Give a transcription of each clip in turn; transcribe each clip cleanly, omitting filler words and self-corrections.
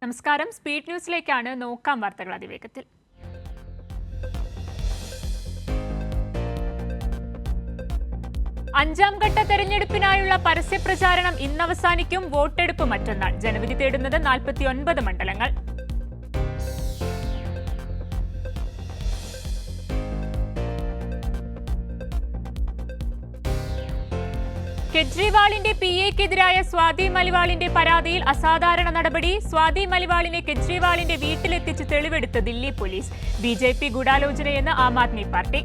നമസ്കാരം. സ്പീഡ് ന്യൂസിലേക്കാണ്. നോക്കാം വാർത്തകൾ അതിവേഗത്തിൽ. അഞ്ചാം ഘട്ട തെരഞ്ഞെടുപ്പിനായുള്ള പരസ്യപ്രചാരണം ഇന്ന് അവസാനിക്കും. വോട്ടെടുപ്പ് മറ്റന്നാൾ. ജനവിധി തേടുന്നത് 49 മണ്ഡലങ്ങൾ. കെജ്രിവാളിന്റെ PAക്കെതിരായ സ്വാതി മലിവാളിന്റെ പരാതിയിൽ അസാധാരണ നടപടി. സ്വാതി മലിവാളിനെ കെജ്രിവാളിന്റെ വീട്ടിലെത്തിച്ച് തെളിവെടുത്ത് Delhi police. BJP ഗൂഢാലോചനയെന്ന് Aam Aadmi party.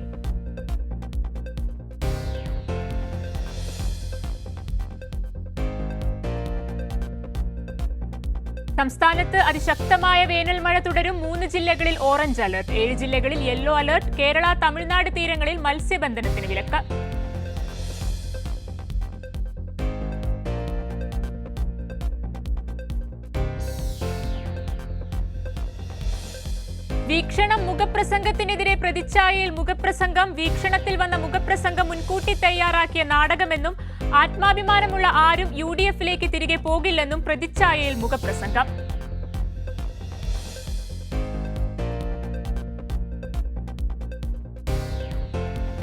സംസ്ഥാനത്ത് അതിശക്തമായ വേനൽ മഴ തുടരും. 3 ജില്ലകളിൽ ഓറഞ്ച് അലർട്ട്. 7 ജില്ലകളിൽ യെല്ലോ അലർട്ട്. കേരള, തമിഴ്നാട് തീരങ്ങളിൽ മത്സ്യബന്ധനത്തിന് വിലക്ക്. വീക്ഷണം മുഖപ്രസംഗത്തിനെതിരെ പ്രതിച്ഛായയിൽ മുഖപ്രസംഗം. വീക്ഷണത്തിൽ വന്ന മുഖപ്രസംഗം മുൻകൂട്ടി തയ്യാറാക്കിയ നാടകമെന്നും ആത്മാഭിമാനമുള്ള ആരും UDFിലേക്ക് തിരികെ പോകില്ലെന്നും പ്രതിച്ഛായയിൽ മുഖപ്രസംഗം.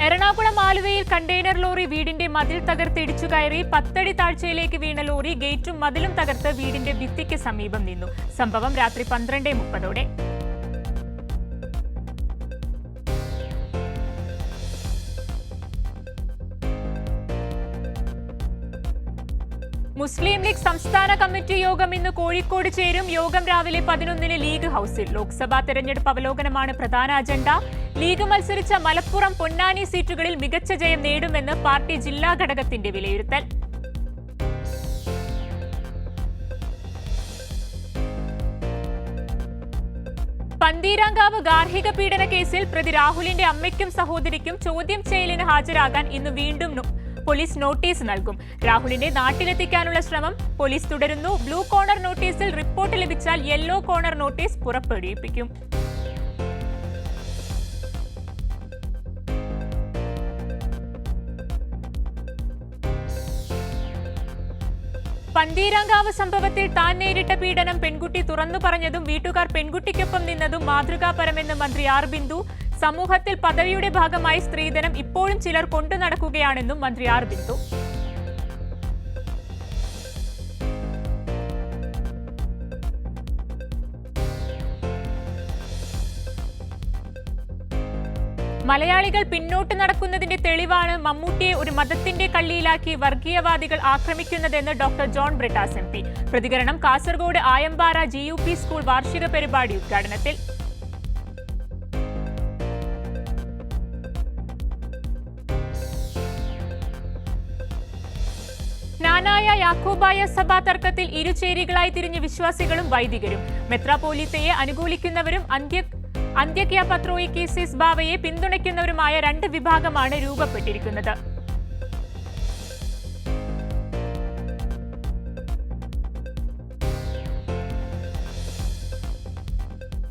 എറണാകുളം ആലുവയിൽ കണ്ടെയ്നർ ലോറി വീടിന്റെ മതിൽ തകർത്ത് ഇടിച്ചു കയറി. 10 അടി താഴ്ചയിലേക്ക് വീണ ലോറി ഗേറ്റും മതിലും തകർത്ത് വീടിന്റെ ഭിത്തിക്ക് സമീപം നിന്നു. സംഭവം രാത്രി 12:30. മുസ്ലിം ലീഗ് സംസ്ഥാന കമ്മിറ്റി യോഗം ഇന്ന് കോഴിക്കോട് ചേരും. യോഗം രാവിലെ 11-ന് ലീഗ് ഹൌസിൽ. ലോക്സഭാ തെരഞ്ഞെടുപ്പ് അവലോകനമാണ് പ്രധാന അജണ്ട. ലീഗ് മത്സരിച്ച മലപ്പുറം, പൊന്നാനി സീറ്റുകളിൽ മികച്ച ജയം നേടുമെന്ന് പാർട്ടി ജില്ലാ ഘടകത്തിന്റെ വിലയിരുത്തൽ. പന്തീരാങ്കാവ് ഗാർഹിക പീഡന കേസിൽ പ്രതി രാഹുലിന്റെ അമ്മയ്ക്കും സഹോദരിക്കും ചോദ്യം ചെയ്യലിന് ഹാജരാകാൻ ഇന്ന് വീണ്ടും പോലീസ് നോട്ടീസ് നൽകും. രാഹുലിനെ നാട്ടിലെത്തിക്കാനുള്ള ശ്രമം പോലീസ് തുടരുന്നു. ബ്ലൂ കോർണർ നോട്ടീസിൽ റിപ്പോർട്ട് ലഭിച്ചാൽ യെല്ലോ കോർണർ നോട്ടീസ് പുറപ്പെടുവിപ്പിക്കും. പന്തീരാങ്കാവ് സംഭവത്തിൽ താൻ നേരിട്ട പീഡനം പെൺകുട്ടി തുറന്നു പറഞ്ഞതും വീട്ടുകാർ പെൺകുട്ടിക്കൊപ്പം നിന്നതും മാതൃകാപരമെന്ന് മന്ത്രി ആർ ബിന്ദു. സമൂഹത്തിൽ പദവിയുടെ ഭാഗമായി സ്ത്രീധനം ഇപ്പോഴും ചിലർ കൊണ്ടു നടക്കുകയാണെന്നും മന്ത്രി ആർ ബിന്ദു. മലയാളികൾ പിന്നോട്ട് നടക്കുന്നതിന്റെ തെളിവാണ് മമ്മൂട്ടിയെ ഒരു മതത്തിന്റെ കള്ളിയിലാക്കി വർഗീയവാദികൾ ആക്രമിക്കുന്നതെന്ന് ഡോക്ടർ ജോൺ ബ്രിട്ടാസ് MP. പ്രതികരണം കാസർഗോഡ് ആയമ്പാറ GUP സ്കൂൾ വാർഷിക പരിപാടി ഉദ്ഘാടനത്തിൽ. ജ്ഞാനായ യാക്കോബായ സഭാ തർക്കത്തിൽ ഇരുചേരികളായി തിരിഞ്ഞ വിശ്വാസികളും വൈദികരും. മെത്രാപോലീത്തയെ അനുകൂലിക്കുന്നവരും അന്ത്യക്യ പത്രോയിക്കീസിസ് ബാവയെ പിന്തുണയ്ക്കുന്നവരുമായ 2 വിഭാഗമാണ് രൂപപ്പെട്ടിരിക്കുന്നത്.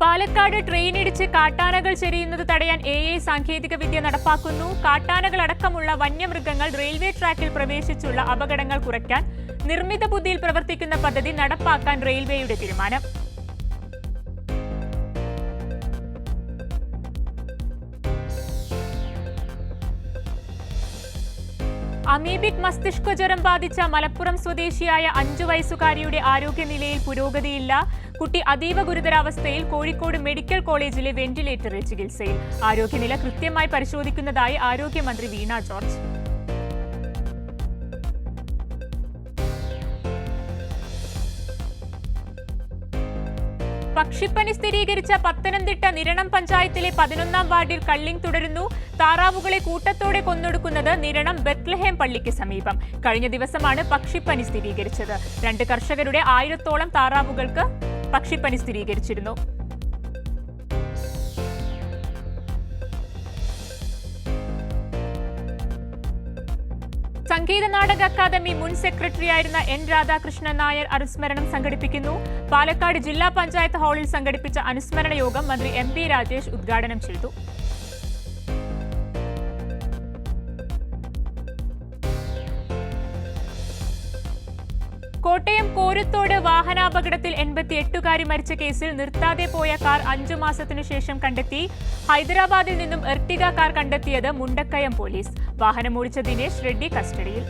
പാലക്കാട് ട്രെയിനിടിച്ച് കാട്ടാനകൾ ചെരിയുന്നത് തടയാൻ AI സാങ്കേതിക വിദ്യ നടപ്പാക്കുന്നു. കാട്ടാനകൾ അടക്കമുള്ള വന്യമൃഗങ്ങൾ റെയിൽവേ ട്രാക്കിൽ പ്രവേശിച്ചുള്ള അപകടങ്ങൾ കുറയ്ക്കാൻ നിർമ്മിത ബുദ്ധിയിൽ പ്രവർത്തിക്കുന്ന പദ്ധതി നടപ്പാക്കാൻ റെയിൽവേയുടെ തീരുമാനം. അമീബിക് മസ്തിഷ്ക ജ്വരം ബാധിച്ച മലപ്പുറം സ്വദേശിയായ 5 വയസ്സുകാരിയുടെ ആരോഗ്യനിലയിൽ പുരോഗതിയില്ല. കുട്ടി അതീവ ഗുരുതരാവസ്ഥയിൽ. കോഴിക്കോട് മെഡിക്കൽ കോളേജിലെ വെന്റിലേറ്ററിൽ ചികിത്സയിൽ. ആരോഗ്യനില കൃത്യമായി പരിശോധിക്കുന്നതായി ആരോഗ്യമന്ത്രി വീണ ജോർജ്. പക്ഷിപ്പനി സ്ഥിരീകരിച്ച പത്തനംതിട്ട നിരണം പഞ്ചായത്തിലെ 11-ാം വാർഡിൽ കള്ളിങ് തുടരുന്നു. താറാവുകളെ കൂട്ടത്തോടെ കൊന്നൊടുക്കുന്നത് നിരണം ബെത്ലഹേം പള്ളിക്ക് സമീപം. കഴിഞ്ഞ ദിവസമാണ് പക്ഷിപ്പനി സ്ഥിരീകരിച്ചത്. 2 കർഷകരുടെ 1000-ഓളം താറാവുകൾക്ക് പക്ഷിപ്പനി സ്ഥിരീകരിച്ചിരുന്നു. സംഗീത നാടക അക്കാദമി മുൻ സെക്രട്ടറിയായിരുന്ന N രാധാകൃഷ്ണൻ നായർ അനുസ്മരണം സംഘടിപ്പിക്കുന്നു. പാലക്കാട് ജില്ലാ പഞ്ചായത്ത് ഹാളിൽ സംഘടിപ്പിച്ച അനുസ്മരണ യോഗം മന്ത്രി MP രാജേഷ് ഉദ്ഘാടനം ചെയ്തു. കോട്ടയം കോരത്തോട് വാഹനാപകടത്തിൽ 88കാരി മരിച്ച കേസിൽ നിർത്താതെ പോയ കാർ 5 മാസത്തിനു ശേഷം കണ്ടെത്തി. ഹൈദരാബാദിൽ നിന്നും എർട്ടിഗ കാർ കണ്ടെത്തിയത് മുണ്ടക്കയം പോലീസ്. വാഹനമോടിച്ച ദിനേശ് റെഡ്ഡി കസ്റ്റഡിയിൽ.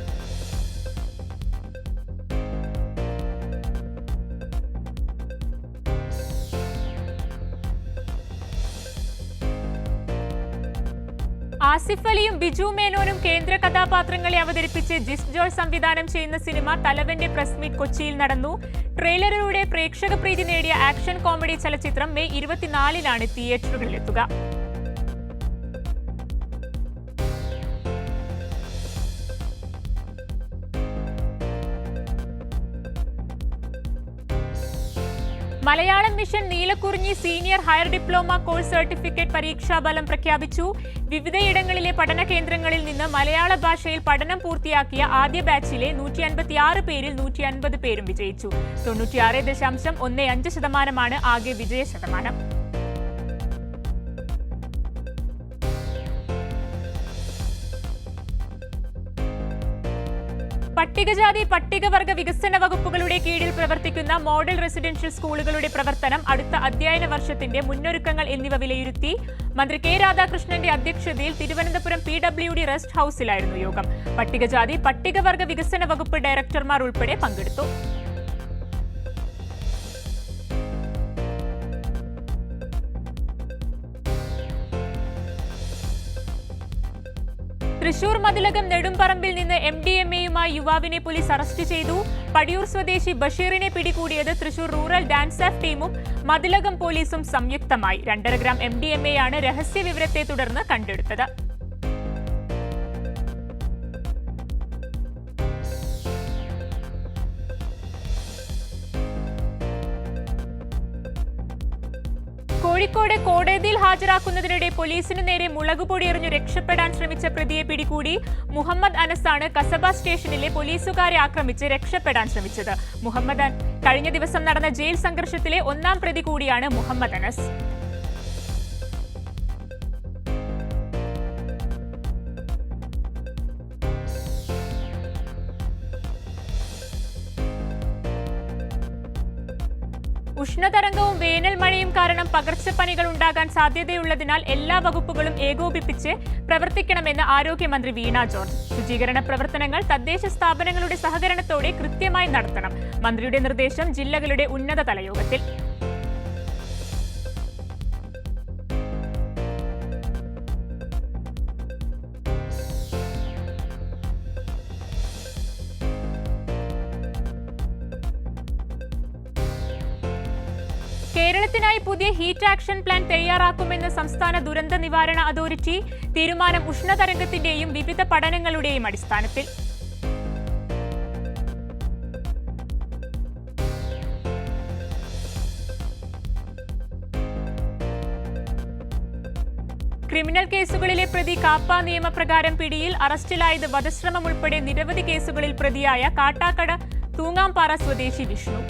ആസിഫ് അലിയും ബിജു മേനോനും കേന്ദ്ര കഥാപാത്രങ്ങളെ അവതരിപ്പിച്ച് ജിസ് ജോൾ സംവിധാനം ചെയ്യുന്ന സിനിമ തലവന്റെ പ്രസ് മീറ്റ് കൊച്ചിയിൽ നടന്നു. ട്രെയിലറിലൂടെ പ്രേക്ഷക പ്രീതി നേടിയ ആക്ഷൻ കോമഡി ചലച്ചിത്രം മെയ് 24-നാണ് തിയേറ്ററുകളിലെത്തുക. Malayalam mission Neelakurinji senior higher diploma course certificate പരീക്ഷാഫലം പ്രഖ്യാപിച്ചു. വിവിധയിടങ്ങളിലെ പഠന കേന്ദ്രങ്ങളിൽ നിന്ന് മലയാള ഭാഷയിൽ പഠനം പൂർത്തിയാക്കിയ ആദ്യ ബാച്ചിലെ 156 പേരിൽ 150 പേരും വിജയിച്ചു. 96.15% ആകെ വിജയ ശതമാനം. പട്ടികജാതി പട്ടികവർഗ വികസന വകുപ്പുകളുടെ കീഴിൽ പ്രവർത്തിക്കുന്ന മോഡൽ റെസിഡൻഷ്യൽ സ്കൂളുകളുടെ പ്രവർത്തനം, അടുത്ത അധ്യയന വർഷത്തിന്റെ മുന്നൊരുക്കങ്ങൾ എന്നിവ വിലയിരുത്തി മന്ത്രി കെ രാധാകൃഷ്ണന്റെ അധ്യക്ഷതയിൽ തിരുവനന്തപുരം PWD റെസ്റ്റ് ഹൌസിലായിരുന്നു യോഗം. പട്ടികജാതി പട്ടികവർഗ വികസന വകുപ്പ് ഡയറക്ടർമാർ ഉൾപ്പെടെ പങ്കെടുത്തു. തൃശൂർ മതിലകം നെടുമ്പറമ്പിൽ നിന്ന് MDMA-യുമായി യുവാവിനെ പോലീസ് അറസ്റ്റ് ചെയ്തു. പടിയൂർ സ്വദേശി ബഷീറിനെ പിടികൂടിയത് തൃശൂർ റൂറൽ ഡാൻസ് ഓഫ് ടീമും മതിലകം പോലീസും സംയുക്തമായി. 2.5 ഗ്രാം MDMA-യാണ് രഹസ്യ വിവരത്തെ തുടർന്ന് കണ്ടെടുത്തത്. കോഴിക്കോട് കോടതിയിൽ ഹാജരാക്കുന്നതിനിടെ പോലീസിനു നേരെ മുളകുപൊടി എറിഞ്ഞു രക്ഷപ്പെടാൻ ശ്രമിച്ച പ്രതിയെ പിടികൂടി. മുഹമ്മദ് അനസാണ് കസബ സ്റ്റേഷനിലെ പോലീസുകാരെ ആക്രമിച്ച് രക്ഷപ്പെടാൻ ശ്രമിച്ചത്. കഴിഞ്ഞ ദിവസം നടന്ന ജയിൽ സംഘർഷത്തിലെ 1-ാം പ്രതി കൂടിയാണ് മുഹമ്മദ് അനസ്. ഉഷ്ണതരംഗവും വേനൽ മഴയും കാരണം പകർച്ചപ്പനികൾ ഉണ്ടാകാൻ സാധ്യതയുള്ളതിനാൽ എല്ലാ വകുപ്പുകളും ഏകോപിപ്പിച്ച് പ്രവർത്തിക്കണമെന്ന് ആരോഗ്യമന്ത്രി വീണ ജോർജ്. ശുചീകരണ പ്രവർത്തനങ്ങൾ തദ്ദേശ സ്ഥാപനങ്ങളുടെ സഹകരണത്തോടെ കൃത്യമായി നടത്തണം. മന്ത്രിയുടെ നിർദ്ദേശം ജില്ലകളുടെ ഉന്നതതല യോഗത്തിൽ. കേരളത്തിനായി പുതിയ ഹീറ്റ് ആക്ഷൻ പ്ലാൻ തയ്യാറാക്കുമെന്ന് സംസ്ഥാന ദുരന്ത നിവാരണ അതോറിറ്റി. തീരുമാനം ഉഷ്ണതരംഗത്തിന്റെയും വിവിധ പഠനങ്ങളുടെയും അടിസ്ഥാനത്തിൽ. ക്രിമിനൽ കേസുകളിലെ പ്രതി കാപ്പ നിയമപ്രകാരം പിടിയിൽ. അറസ്റ്റിലായത് വധശ്രമം ഉൾപ്പെടെ നിരവധി കേസുകളിൽ പ്രതിയായ കാട്ടാക്കട തൂങ്ങാംപാറ സ്വദേശി വിഷ്ണു.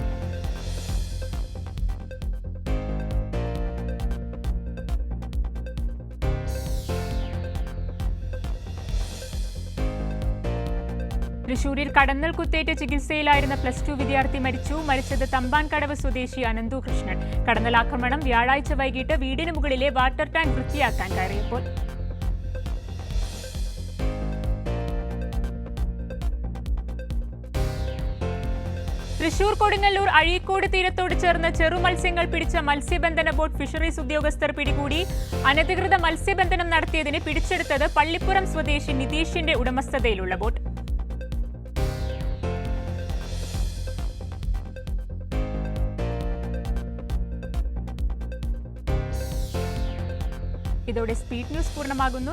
തൃശൂരിൽ കടന്നൽ കുത്തേറ്റ് ചികിത്സയിലായിരുന്ന +2 വിദ്യാർത്ഥി മരിച്ചത് തമ്പാൻകടവ് സ്വദേശി അനന്തു കൃഷ്ണൻ. കടന്നൽ ആക്രമണം വ്യാഴാഴ്ച വൈകിട്ട് വീടിന് മുകളിലെ വാട്ടർ ടാങ്ക് വൃത്തിയാക്കാൻ കയറിയപ്പോൾ. തൃശൂർ കൊടുങ്ങല്ലൂർ അഴീക്കോട് തീരത്തോട് ചേർന്ന് ചെറുമത്സ്യങ്ങൾ പിടിച്ച മത്സ്യബന്ധന ബോട്ട് ഫിഷറീസ് ഉദ്യോഗസ്ഥർ പിടികൂടി. അനധികൃത മത്സ്യബന്ധനം നടത്തിയതിന് പിടിച്ചെടുത്തത് പള്ളിപ്പുറം സ്വദേശി നിതീഷിന്റെ ഉടമസ്ഥതയിലുള്ള ബോട്ട്. ഇതോടെ സ്പീഡ് ന്യൂസ് പൂർണ്ണമാകുന്നു.